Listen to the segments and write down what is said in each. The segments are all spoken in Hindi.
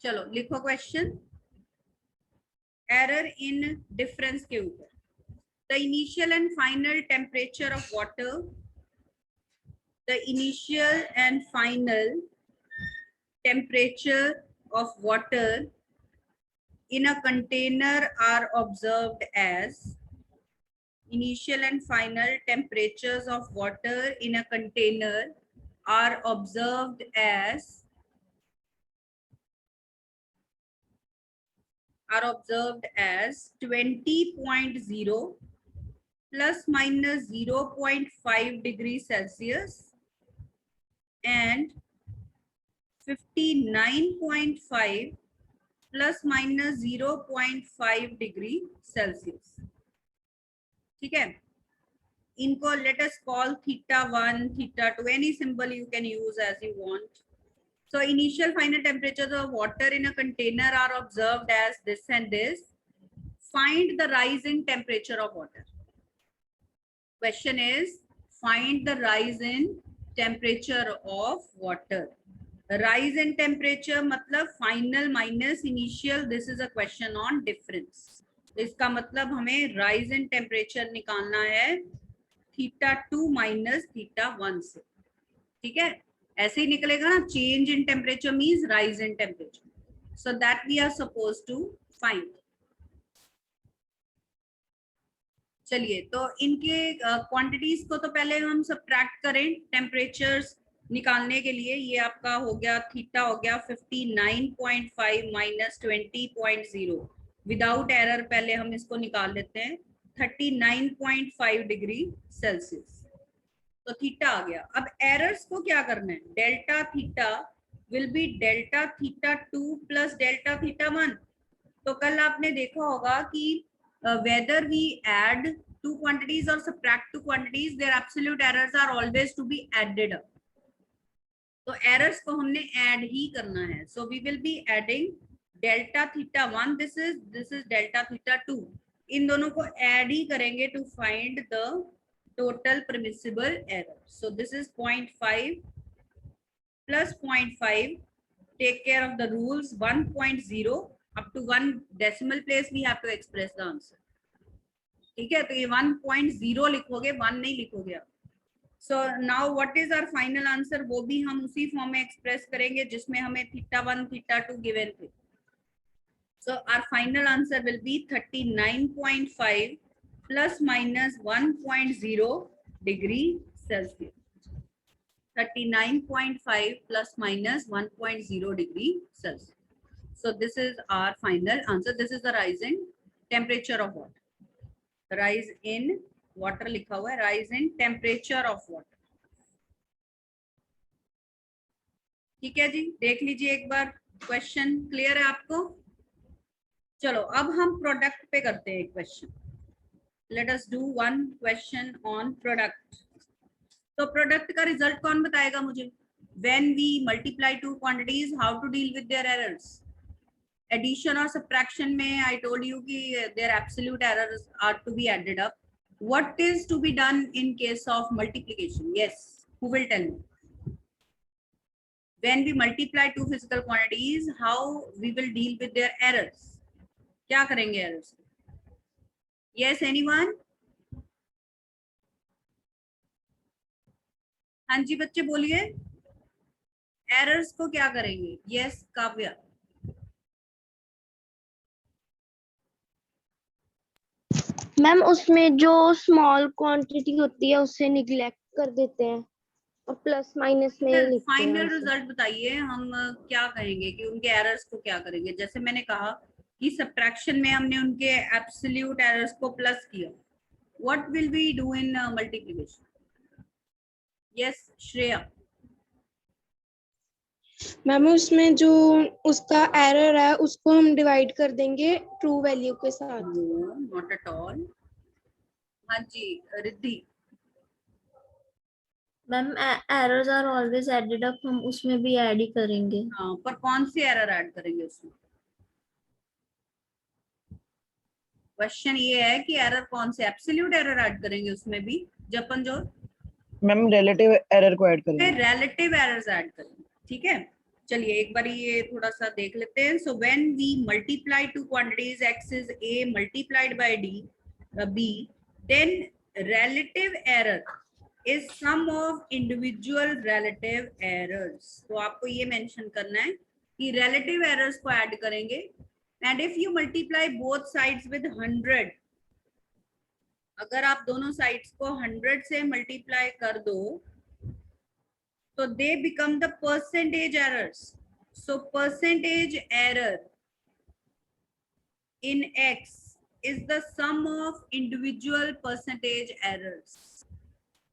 चलो लिखो क्वेश्चन, एरर इन डिफरेंस के ऊपर। The initial and final temperature of water, the initial and final temperature of water in a container are observed as, initial and final temperatures of water in a container are observed as 20.0 plus minus 0.5 degrees Celsius and 59.5 plus minus 0.5 degree Celsius. ठीक है, इनको let us call theta 1, theta 2, any symbol you can use as you want. So initial final temperatures of water in a container are observed as this and this. Find the rise in temperature of water. Question is, find the rise in temperature of water. Rise in temperature मतलब final minus initial. This is a question on difference. इसका मतलब हमें rise in temperature निकालना है theta 2 minus theta 1 से. ठीक है, ऐसे ही निकलेगा ना. Change in temperature means rise in temperature. So that we are supposed to find. चलिए, तो इनके क्वांटिटीज को तो पहले हम सब्ट्रैक्ट करें टेम्परेचर्स निकालने के लिए. ये आपका हो गया थीटा हो गया 59.5 माइनस 20.0. विदाउट एरर पहले हम इसको निकाल लेते हैं 39.5 डिग्री सेल्सियस. तो थीटा आ गया. अब एरर्स को क्या करना है, delta theta will be delta theta 2 plus delta theta 1. तो कल आपने देखा होगा कि whether we add two quantities or subtract two quantities, their absolute errors are always to be added up. तो errors को हमने add ही करना है. So we will be adding delta theta 1, this is delta theta 2. इन दोनों को add ही करेंगे to find the total permissible error. So this is 0.5 plus 0.5. Take care of the rules. 1.0 up to 1 decimal place we have to express the answer. ठीक है, तो ये 1.0 लिखोगे, 1 नहीं लिखोगे आप. So now what is our final answer, वो भी हम उसी फॉर्म में एक्सप्रेस करेंगे जिसमें हमें थीटा 1 थीटा 2 गिवन थे. So our final answer will be 39.5 plus minus 1.0 degree Celsius. 39.5 plus minus 1.0 degree Celsius. So this is our final answer. This is the rise in temperature of water. Rise in water लिखा हुआ है, rise in temperature of water. ठीक है जी, देख लीजिए एक बार. क्वेश्चन क्लियर है आपको? चलो अब हम प्रोडक्ट पे करते हैं question. Let us do one question on product. तो प्रोडक्ट का रिजल्ट कौन बताएगा मुझे? When we multiply two quantities, how to deal with their errors? Addition or subtraction में I told you कि their absolute errors are to be added up. What is to be done in case of multiplication? Yes, who will tell me? When we multiply two physical quantities, how we will deal with their errors? क्या करेंगे errors? Yes, anyone? हाँ जी बच्चे बोलिए, errors को क्या करेंगे? Yes, काव्या. मैम उसमें जो स्मॉल क्वांटिटी होती है उसे निग्लेक्ट कर देते हैं और प्लस माइनस में लिखते हैं. फाइनल रिजल्ट बताइए, हम क्या कहेंगे कि उनके एरर्स को क्या करेंगे? जैसे मैंने कहा कि सब्ट्रैक्शन में हमने उनके एब्सोल्यूट एरर्स को प्लस किया. What will we do in multiplication? Yes Shreya. Ma'am उसमें जो उसका एरर है उसको हम डिवाइड कर देंगे ट्रू वैल्यू के साथ. Not at all. हाँ जी Riddhi. Ma'am errors are always added up, हम उसमें भी ऐड ही करेंगे. हाँ, पर कौन सी एरर ऐड करेंगे उसमें? क्वेश्चन ये है कि एरर कौन से, एब्सोल्यूट एरर ऐड करेंगे उसमें भी? जपन जो मैम रिलेटिव एरर को ऐड करेंगे. रिलेटिव एरर्स ऐड करेंगे. ठीक है, चलिए एक बार ये थोड़ा सा देख लेते हैं. So when we multiply two quantities x is a multiplied by d b, then relative error is sum of individual relative errors. तो आपको ये मेंशन करना है कि relative errors को ऐड करेंगे. and if you multiply both sides with 100, अगर आप दोनों साइड्स को 100 से मल्टीप्लाई कर दो तो they become the percentage errors. So percentage error in x is the sum of individual percentage errors.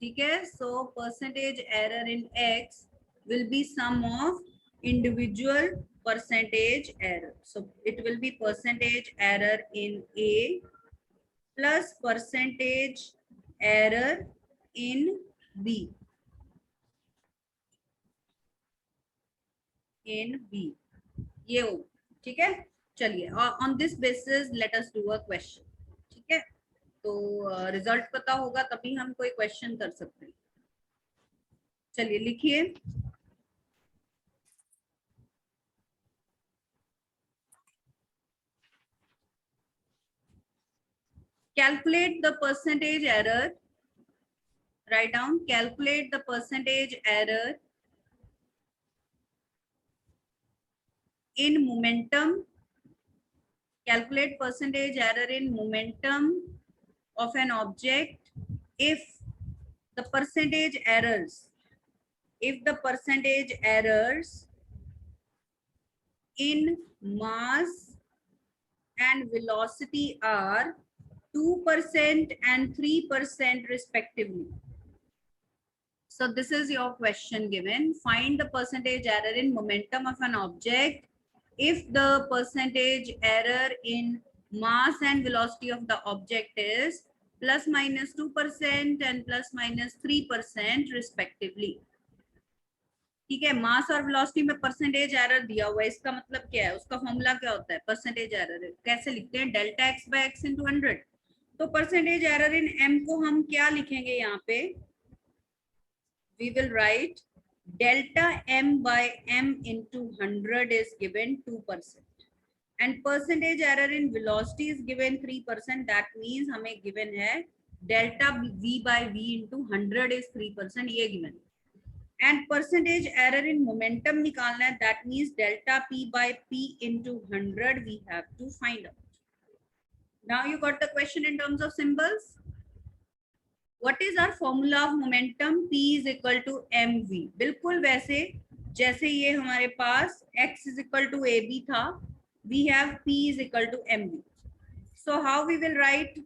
ठीक है, so percentage error in x will be sum of individual percentage error. So it will be percentage error in a plus percentage error in b. In b, ये हो. ठीक है, चलिए on this basis let us do a question. ठीक है, तो रिजल्ट पता होगा तभी हम कोई क्वेश्चन कर सकते हैं. चलिए लिखिए. Calculate the percentage error. Write down, calculate the percentage error in momentum. Calculate percentage error in momentum of an object if the percentage errors in mass and velocity are 2% and 3% respectively. So this is your question given. Find the percentage error in momentum of an object if the percentage error in mass and velocity of the object is plus minus 2% and plus minus 3% respectively. ठीक है, मास और वेलोसिटी में परसेंटेज एरर दिया हुआ है. इसका मतलब क्या है, उसका फॉर्मूला क्या होता है परसेंटेज एरर. कैसे लिखते हैं, delta x by x into 100. तो परसेंटेज एरर इन m को हम क्या लिखेंगे यहाँ पे, we will write delta m by m into 100 is given 2% and percentage error in velocity is given 3%. that means हमें given है delta v by v into 100 is 3%, ये given. and percentage error in momentum निकालना है, that means delta p by p into 100 we have to find out. Now you got the question in terms of symbols. What is our formula of momentum? P is equal to mv. बिल्कुल वैसे जैसे ये हमारे पास x is equal to ab था, we have p is equal to mv. So how we will write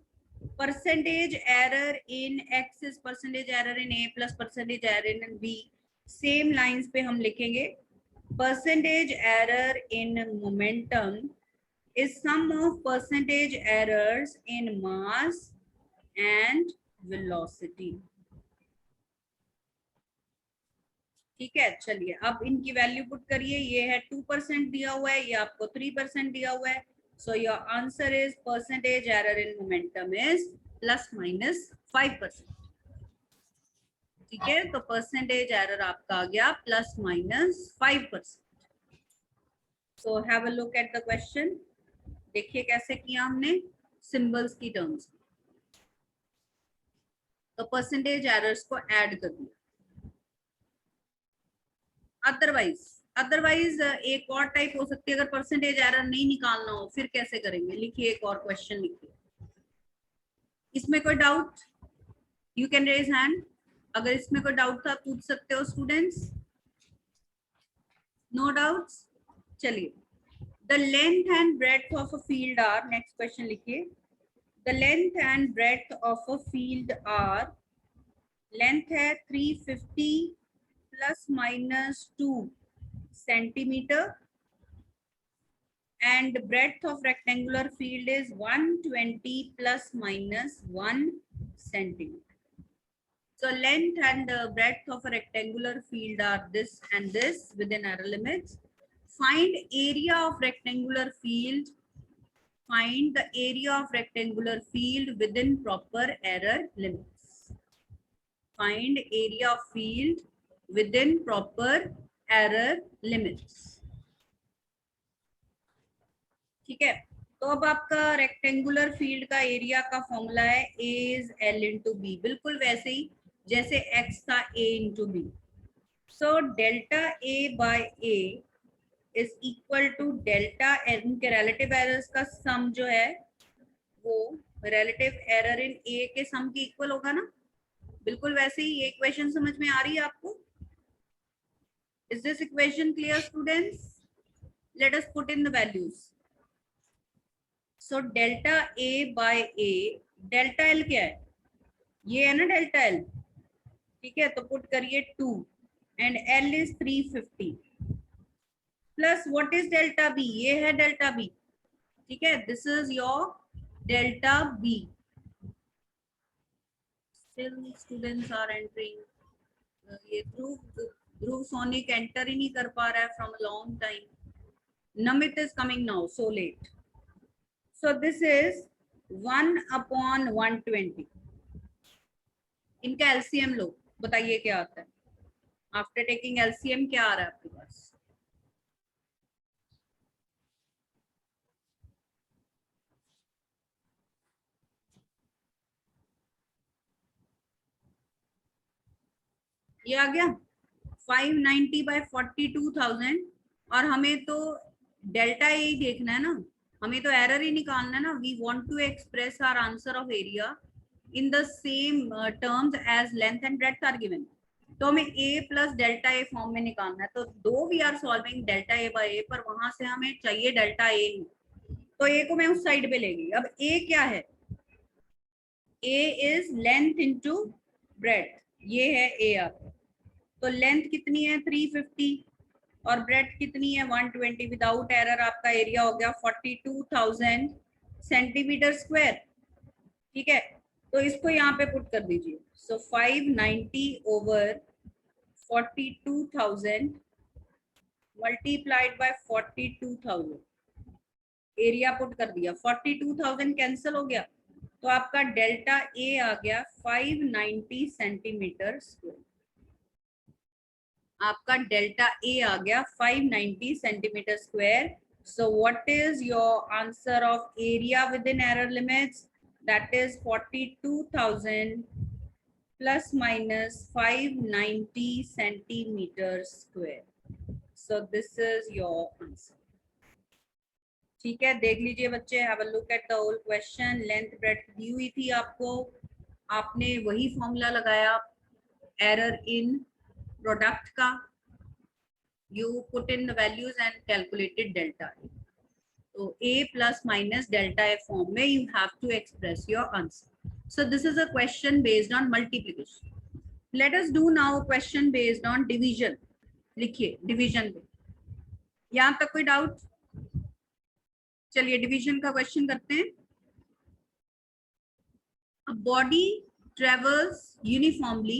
percentage error in x is percentage error in a plus percentage error in b. Same lines पे हम लिखेंगे percentage error in momentum is sum of percentage errors in mass and velocity. ठीक है, चलिए अब इनकी वैल्यू पुट करिए. ये है 2% दिया हुआ है, ये आपको 3% दिया हुआ है. So your answer is percentage error in momentum is plus minus 5%. ठीक है, तो परसेंटेज एरर आपका आ गया plus minus 5%. So have a look at the question. देखिए कैसे किया हमने सिंबल्स की टर्म्स. तो परसेंटेज एरर्स को ऐड कर दिया. अदरवाइज एक और टाइप हो सकती है, अगर परसेंटेज एरर नहीं निकालना हो फिर कैसे करेंगे. लिखिए एक और क्वेश्चन लिखिए. इसमें कोई doubt, you can raise hand. अगर इसमें कोई डाउट था पूछ सकते हो स्टूडेंट्स. No doubts. चलिए, the length and breadth of a field are. Next question लिखिए. The length and breadth of a field are. Length है 350 plus minus 2 centimetre and breadth of rectangular field is 120 plus minus 1 centimeter. So length and breadth of a rectangular field are this and this within error limits. Find area of rectangular field. Find the area of rectangular field within proper error limits. Find area of field within proper error limits. ठीक है, तो अब आपका रेक्टेंगुलर फील्ड का एरिया का फॉर्मूला है a is l into b, बिल्कुल वैसे ही जैसे x था a into b. So delta a by a is equal to delta इनके रिलेटिव एरर्स का सम जो है वो रिलेटिव एरर इन a के सम के इक्वल होगा ना, बिल्कुल वैसे ही। ये इक्वेशन समझ में आ रही है आपको? Is this equation clear students? Let us put in the values. So delta a by a, delta l क्या है? ये है ना डेल्टा l, ठीक है, तो पुट करिए 2 and l is 350 plus what is delta b, ये है डेल्टा b, ठीक है, this is your delta b। Still students are entering, ये ध्रुव सोनिक एंटर ही नहीं कर पा रहा है from a long time. Namit is coming now, so let. So this is 1/120। इनका LCM लो, बताइए क्या आता है? आफ्टर टेकिंग LCM क्या आ रहा है आपके पास? ये आ गया 590 बाय 42,000। और हमें तो डेल्टा ए देखना है ना, हमें तो एरर ही निकालना है ना। We want to express our answer of area in the same terms as length and breadth are given. तो हमें a plus delta A form में निकालना है। तो दो we are solving delta A by A, पर वहां से हमें चाहिए डेल्टा ए, तो a को मैं उस साइड पे लेगी। अब a क्या है? a is length into breadth, ये है a आपका। तो लेंथ कितनी है? 350 और ब्रेड्थ कितनी है? 120। विदाउट एरर आपका एरिया हो गया 42,000 सेंटीमीटर स्क्वायर। ठीक है, तो इसको यहाँ पे पुट कर दीजिए। सो 590 over 42,000 multiplied by 42,000, area put कर दिया। 42,000 कैंसिल हो गया, तो आपका डेल्टा ए आ गया 590 सेंटीमीटर स्क्वायर। आपका डेल्टा ए आ गया 590 centimetre square. So what is your answer of area within error limits? That is 42,000 plus minus 590 centimetre square. So this is your answer. ठीक है, देख लीजिए बच्चे, have a look at the whole question. Length breadth दी हुई थी आपको, आपने वही फॉर्मूला लगाया एरर इन प्रोडक्ट का, you put in the values and calculated delta A. So a plus minus delta A form में you have to express your answer. So this is a question based on multiplication. Let us do now a question based on division. लिखिए डिवीजन पे, यहाँ तक कोई डाउट? चलिए डिवीजन का क्वेश्चन करते हैं। A body travels uniformly.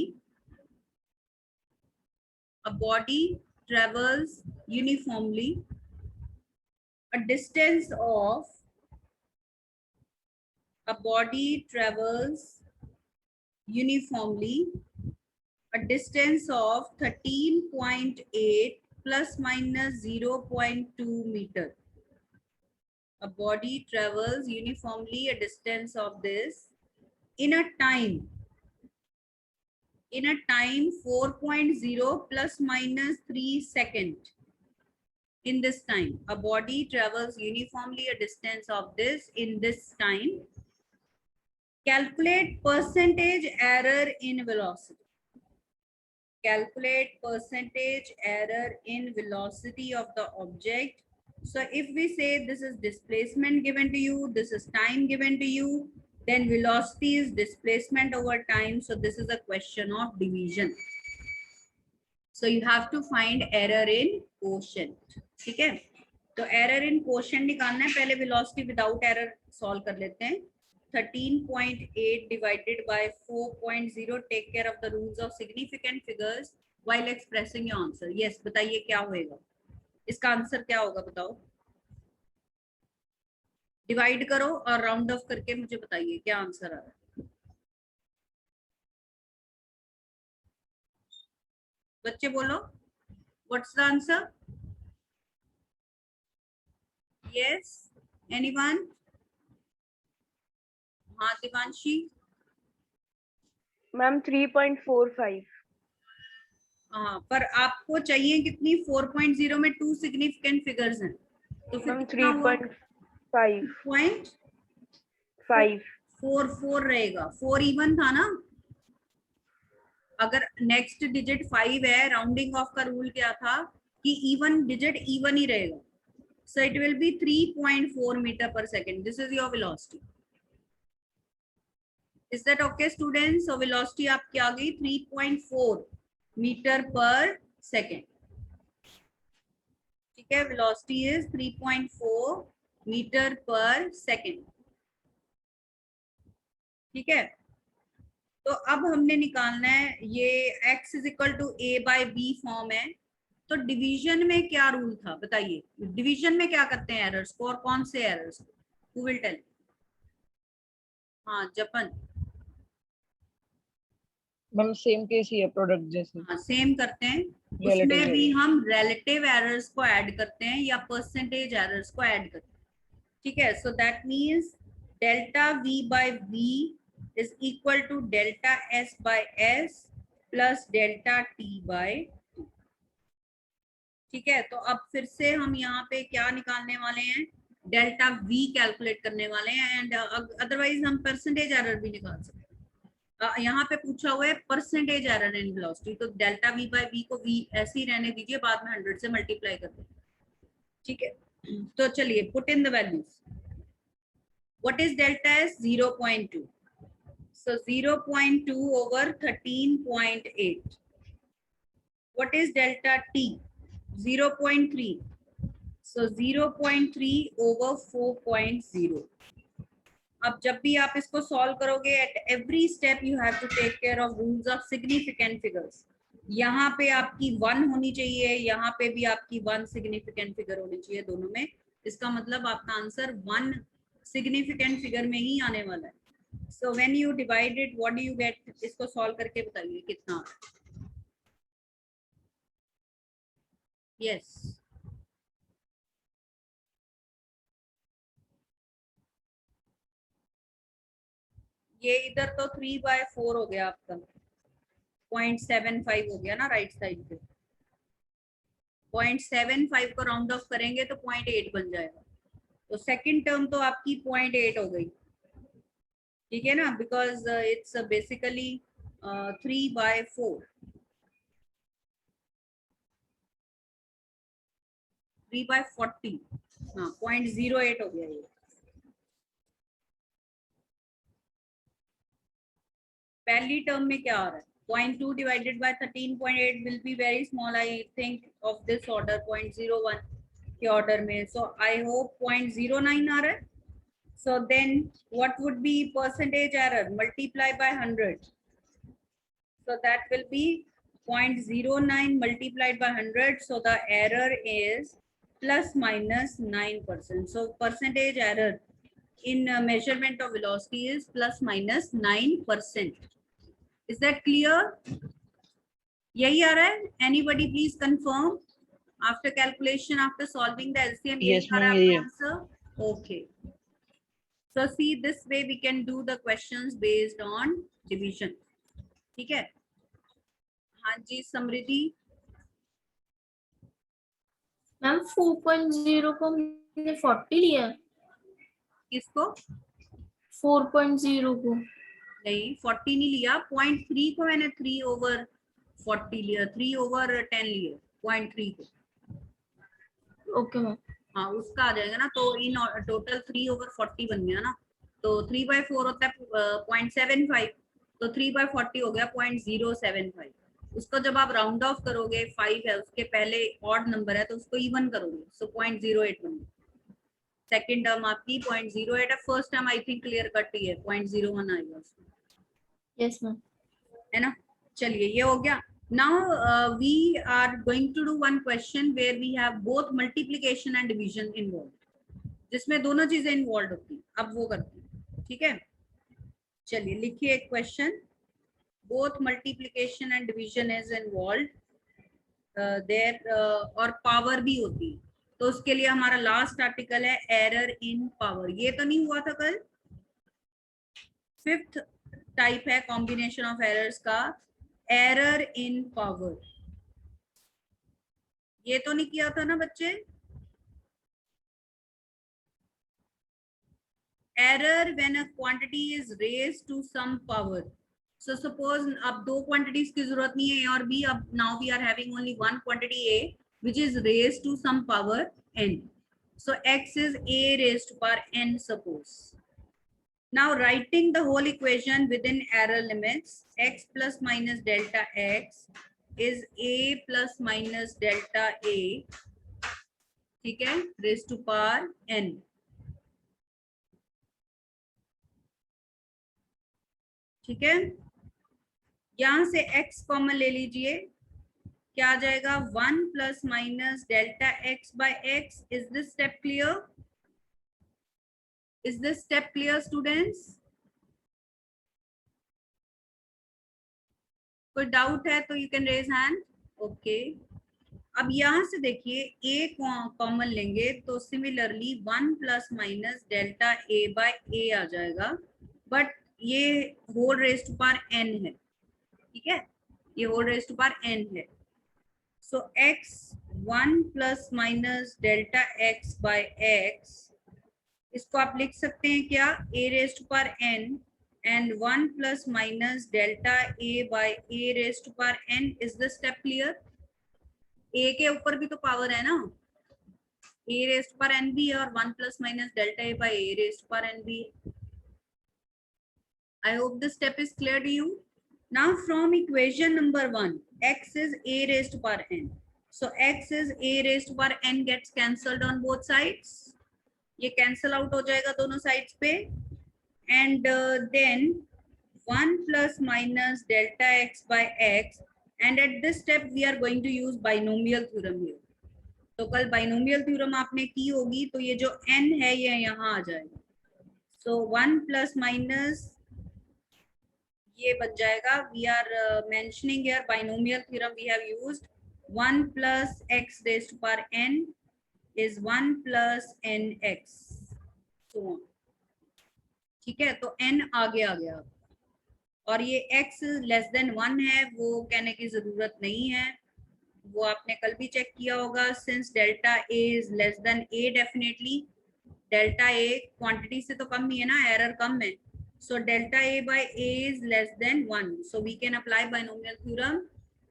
A body travels uniformly a distance of a body travels uniformly a distance of 13.8 plus minus 0.2 meter. A body travels uniformly a distance of this in a time 4.0 plus minus 3 second. In this time, a body travels uniformly a distance of this in this time. Calculate percentage error in velocity. Calculate percentage error in velocity of the object. So if we say this is displacement given to you, this is time given to you, then velocity is displacement over time. So this is a question of division. So you have to find error in quotient. ठीक है, तो एरर इन क्वोशिएंट निकालना है। पहले वेलोसिटी विदाउट एरर सॉल्व कर लेते हैं। 13.8 divided by 4.0, take care of the rules of significant figures while expressing your answer. Yes, बताइए क्या होएगा, इसका आंसर क्या होगा बताओ। डिवाइड करो और राउंड ऑफ करके मुझे बताइए क्या आंसर आ रहा है। बच्चे बोलो, What's the answer? Yes, anyone? हाँ दिवांशी. मैम 3.45. हाँ, पर आपको चाहिए कितनी? 4.0 में 2 सिग्निफिकेंट फिगर्स हैं, तो फिर मैम कितना हुआ? 3.5. 2.44 रहेगा. 4 इवन था ना. अगर नेक्स्ट डिजिट 5 है, राउंडिंग ऑफ का रूल क्या था कि इवन डिजिट इवन ही रहेगा. So it will be 3.4 metre per second. This is your velocity. Is that okay students? So velocity आपकी आ गई 3.4 मीटर पर सेकेंड. ठीक है, velocity is 3.4 metre per second. ठीक है, तो अब हमने निकालना है ये x is equal to a by b form है. तो डिवीजन में क्या रूल था बताइए? डिवीजन में क्या करते हैं एरर्स को, और कौन से एरर्स को? Who will tell? हाँ जपन. मैम सेम केस ही है प्रोडक्ट जैसे. हाँ सेम करते हैं. Relative उसमें भी errors. हम रिलेटिव एरर्स को ऐड करते हैं या परसेंटेज एरर्स को ऐड करते हैं. ठीक है, so that means delta v by v is equal to delta s by s plus delta t by t. ठीक है, तो अब फिर से हम यहाँ पे क्या निकालने वाले हैं? डेल्टा v कैलकुलेट करने वाले हैं. एंड अदरवाइज हम परसेंटेज एरर भी निकाल सकते हैं. यहाँ पे पूछा हुआ है परसेंटेज एरर इन वेलोसिटी, तो डेल्टा v बाय v को v ऐसे ही रहने दीजिए, बाद में 100 से मल्टीप्लाई कर दें. ठीक है, तो चलिए put in the values. What is delta s? 0.2. so 0.2 over 13.8. what is delta t? 0.3. so 0.3 over 4.0. अब जब भी आप इसको सॉल्व करोगे, at every step you have to take care of rules of significant figures. यहाँ पे आपकी 1 होनी चाहिए, यहाँ पे भी आपकी 1 सिग्निफिकेंट फिगर होनी चाहिए, दोनों में. इसका मतलब आपका आंसर 1 सिग्निफिकेंट फिगर में ही आने वाला है. So when you divide it, what do you get? इसको सॉल्व करके बताइए कितना आ रहा है. यस, ये इधर तो 3/4 हो गया आपका. 0.75 हो गया ना राइट साइड पे. 0.75 को राउंड ऑफ करेंगे तो 0.8 बन जाएगा. तो सेकंड टर्म तो आपकी 0.8 हो गई. ठीक है ना, बिकॉज इट्स बेसिकली 3/4. 3/40. हाँ 0.08 हो गया ये. पहली टर्म में क्या आ रहा है? 0.2 divided by 13.8 will be very small, I think of this order 0.01 के order में. so I hope 0.09 आ रहा है. so then what would be percentage error? multiply by 100. so that will be 0.09 multiplied by 100. so the error is plus minus 9%. so percentage error in measurement of velocity is plus minus 9%. Is that clear? यही आ रहा है? Anybody please confirm after calculation, after solving the LCM. Yes, यही आ रहा ma'am, है यही आपका answer? Okay. So see, this way we can do the questions based on division. ठीक है? हाँ जी समृद्धि. मैम 4.0 को हमने 40 लिया. किसको? 4.0 को नहीं 40 नहीं लिया. 0.3 को मैंने 3/40 लिया. 3/10 लिया 0.3 को. Okay ma'am. हाँ उसका आ जाएगा ना. तो इन टोटल 3/40 बन गया ना. तो 3/4 होता है 0.75. तो 3/40 हो गया 0.075. उसको जब आप राउंड ऑफ करोगे, 5 है उसके पहले ऑड नंबर है तो उसको इवन करोगे. सो 0.08 बन गया. सेकेंड टर्म आपकी 0.08 है. First term I think clear cut ही है. 0.01 आएगा उसमें. Yes ma'am. है ना. चलिए ये हो गया. Now we are going to do one question where we have both multiplication and division involved, जिसमें दोनों चीजें इन्वॉल्व होती हैं. अब वो करते हैं. ठीक है, चलिए लिखिए एक question. both multiplication and division is involved. There और पावर भी होती है, तो उसके लिए हमारा लास्ट आर्टिकल है एरर इन पावर। ये तो नहीं हुआ था कल? फिफ्थ टाइप है कॉम्बिनेशन ऑफ एरर्स का एरर इन पावर। ये तो नहीं किया था ना बच्चे? Error when a quantity is raised to some power. So suppose अब दो क्वांटिटीज की जरूरत नहीं है, A और B, अब now we are having only one quantity A which is raised to some power n. So x is A raised to power n, suppose. Now writing the whole equation within error limits, x plus minus delta x is A plus minus delta A, ठीक है, raised to power n. ठीक है, यहां से x कॉमन ले लीजिए, क्या आ जाएगा 1 plus minus delta x by x. Is this step clear? Is this step clear students? कोई डाउट है तो you can raise hand. Okay, अब यहां से देखिए a कॉमन लेंगे तो similarly 1 plus minus delta a by a आ जाएगा, बट ये whole raise to power n है, ठीक है, ये whole raise to power n है. So x 1 plus minus delta x by x, इसको आप लिख सकते हैं क्या, a raise to power n and 1 plus minus delta a by a raise to power n. Is the step clear? a के ऊपर भी तो पावर है ना, a raise to power n भी है और 1 plus minus delta a by a raise to power n भी है. I hope this step is clear to you. Now from equation number 1, x is a raised to power n. So x is a raised to power n gets cancelled on both sides. ये cancel out हो जाएगा दोनों sides पे. And then 1 plus minus delta x by x. And at this step we are going to use binomial theorem here. तो कल binomial theorem आपने की होगी, तो ये जो n है ये यहाँ आ जाएगा. So 1 plus minus ये बन जाएगा, we are mentioning here binomial theorem we have used. 1 plus x raised to power n is 1 plus nx, so on. ठीक है, तो n आगे आ गया और ये x लेस देन 1 है, वो कहने की जरूरत नहीं है, वो आपने कल भी चेक किया होगा. Since delta a is less than a, definitely delta a quantity से तो कम ही है ना, एरर कम है. So delta a by a is less than 1. So we can apply binomial theorem.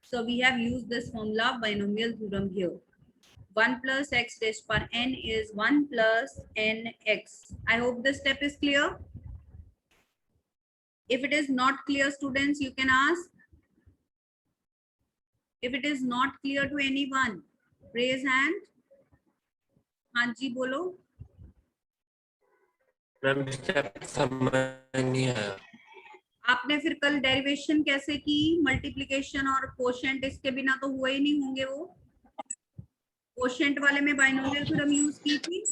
So we have used this formula of binomial theorem here. 1 plus x raised to power n is 1 plus nx. I hope this step is clear. If it is not clear, students, you can ask. If it is not clear to anyone, raise hand. हाँ जी बोलो. मैम स्टेप समझ नहीं आया. आपने फिर कल डेरिवेशन कैसे की, मल्टीप्लिकेशन और कोशेंट, इसके बिना तो हुए ही नहीं होंगे. वो कोशेंट वाले में बाइनोमियल थ्योरम यूज की थी.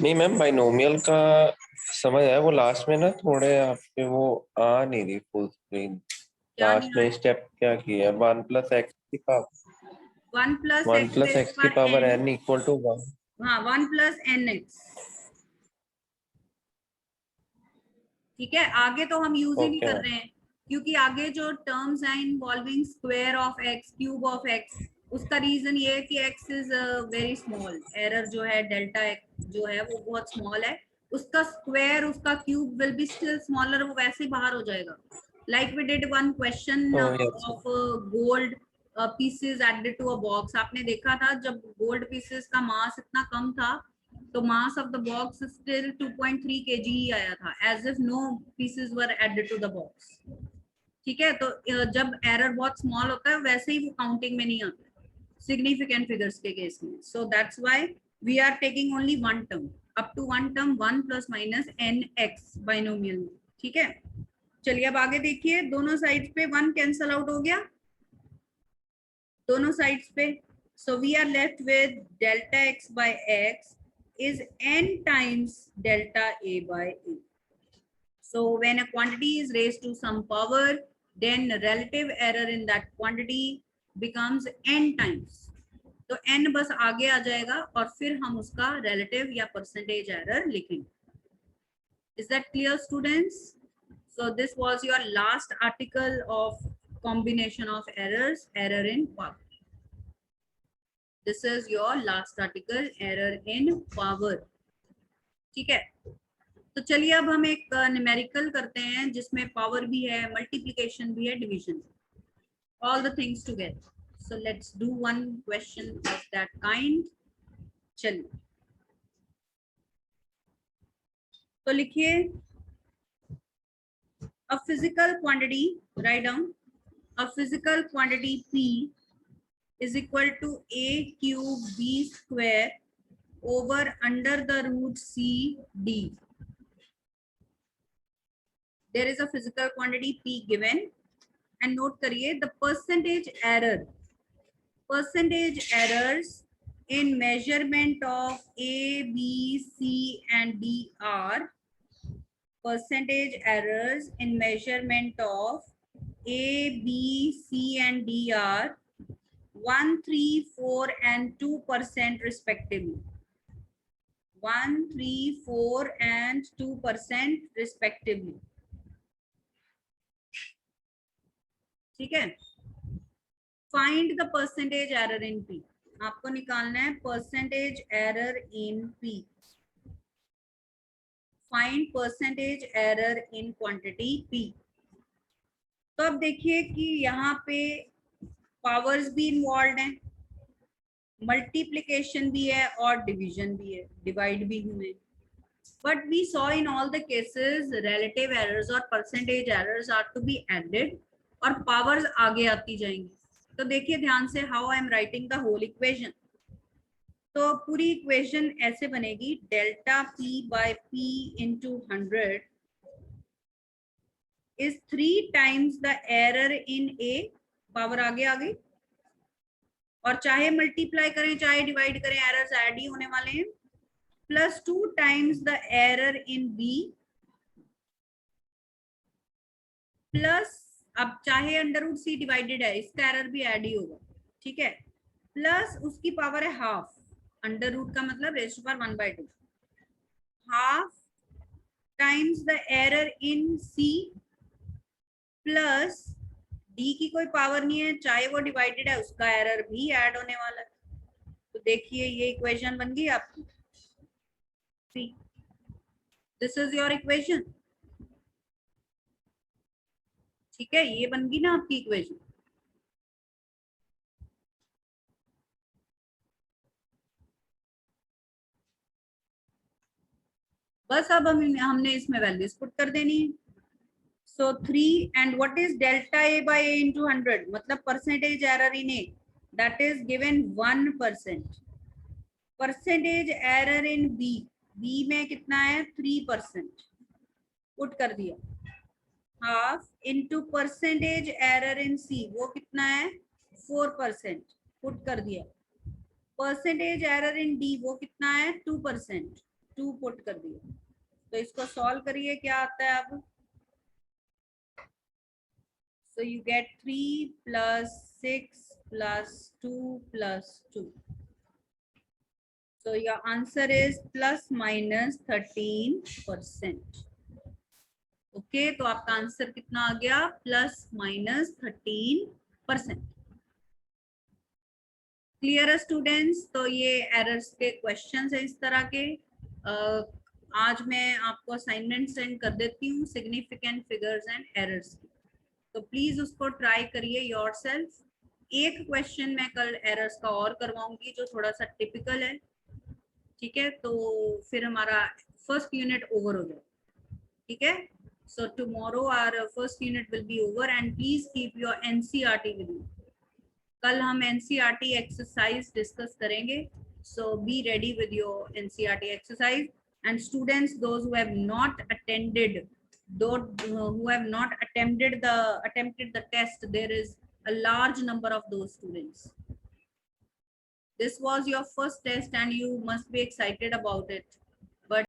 नहीं मैम, बाइनोमियल का समझ आया, वो लास्ट में ना थोड़े आपके वो आ नहीं रही फुल स्क्रीन. लास्ट में स्टेप क्या किया, 1 प्लस एक्स की पावर 1 प्लस एक्स की पावर n इक्वल टू 1. हाँ, 1 प्लस nx. ठीक है, आगे तो हम यूज ही नहीं कर रहे हैं, क्योंकि आगे जो टर्म्स हैं involving square of x, cube of x, उसका रीजन ये है कि x is very small. Error जो है डेल्टा x जो है वो बहुत स्मॉल है, उसका स्क्वायर, उसका cube will be still smaller, वो वैसे ही बाहर हो जाएगा. Like we did one question of gold pieces added to a box. आपने देखा था जब गोल्ड पीसेस का मास इतना कम था तो mass of the box still 2.3 kg ही आया था, as if no pieces were added to the box. ठीक है, तो जब एरर बहुत स्मॉल होता है वैसे ही वो काउंटिंग में नहीं आता सिग्निफिकेंट फिगर्स के केस में. So that's why we are taking only one term, up to one term 1 plus minus nx binomial में. ठीक है, चलिए अब आगे देखिए, दोनों साइड्स पे 1 कैंसल आउट हो गया दोनों साइड्स पे. So we are left with delta x by x is n times delta a by a. So when a quantity is raised to some power, then relative error in that quantity becomes n times. तो n बस आगे आ जाएगा और फिर हम उसका relative या percentage error लिखेंगे. Is that clear, students? So this was your last article of combination of errors, error in power. This is your last article, error in power. ठीक है, तो चलिए अब हम एक न्यूमेरिकल करते हैं जिसमें पावर भी है, मल्टीप्लिकेशन भी है, division, all the things together. So let's do one question of that kind. चलिए, तो लिखिए, a physical quantity, write down, a physical quantity P is equal to A cube B square over under the root C D. There is a physical quantity P given, and note करिए the percentage errors in measurement of A, B, C and D are percentage errors in measurement of A, B, C and D are 1, 3, 4 and 2% respectively. 1, 3, 4 and 2% respectively. ठीक है, find the percentage error in P. आपको निकालना है percentage error in P. Find percentage error in quantity P. तो अब देखिए कि यहाँ पे पावर्स भी इन्वॉल्व हैं, मल्टीप्लिकेशन भी है और डिवीजन भी है, डिवाइड भी हुए. But we saw in all the cases relative errors और percentage errors are to be added और पावर्स आगे आती जाएंगी. तो देखिए ध्यान से, how I am writing the whole equation. तो पूरी इक्वेशन ऐसे बनेगी, delta P by P into 100 is 3 times the error in A. Power आगे आ गई, और चाहे मल्टीप्लाई करें चाहे डिवाइड करें, एरर्स ऐड ही होने वाले हैं. Plus 2 times the error in b, plus अब चाहे अंडर रूट सी डिवाइडेड है, इसका एरर भी ऐड ही होगा. ठीक है, प्लस उसकी पावर है हाफ. अंडर रूट का मतलब raise to power 1/2. Half times the error in c, plus d की कोई पावर नहीं है, चाहे वो डिवाइडेड है, उसका एरर भी ऐड होने वाला है. तो देखिए ये इक्वेशन बन गई आपकी. This is your equation. ठीक है, ये बन गई ना आपकी इक्वेशन. बस अब हमने इसमें वैल्यूज पुट कर देनी है. So 3 and what is delta A by A into 100, मतलब percentage error in A, that is given 1%. Percentage error in B, B में कितना है 3%, पुट कर दिया. Half into percentage error in C, वो कितना है 4%, पुट कर दिया. परसेंटेज एरर इन डी, वो कितना है 2%, 2 पुट कर दिया. तो इसको सॉल्व करिए, क्या आता है अब. So you get 3 + 6 + 2 + 2. So your answer is ±13%. Okay, तो आपका आंसर कितना आ गया, ±13%. क्लियर है स्टूडेंट्स. तो ये एरर्स के क्वेश्चंस है इस तरह के. आज मैं आपको असाइनमेंट सेंड कर देती हूँ सिग्निफिकेंट फिगर्स एंड एरर्स की. तो प्लीज उसको ट्राई करिए योरसेल्फ. एक क्वेश्चन मैं कल एरर्स का और करवाऊंगी जो थोड़ा सा टिपिकल है. ठीक है, तो फिर हमारा फर्स्ट यूनिट ओवर हो जाए. ठीक है, so tomorrow our first unit will be over and please keep your NCERT with you. कल हम NCERT exercise discuss करेंगे, so be ready with your NCERT exercise. And students, those who have not attended, those who have not attempted the test, there is a large number of those students. This was your first test and you must be excited about it.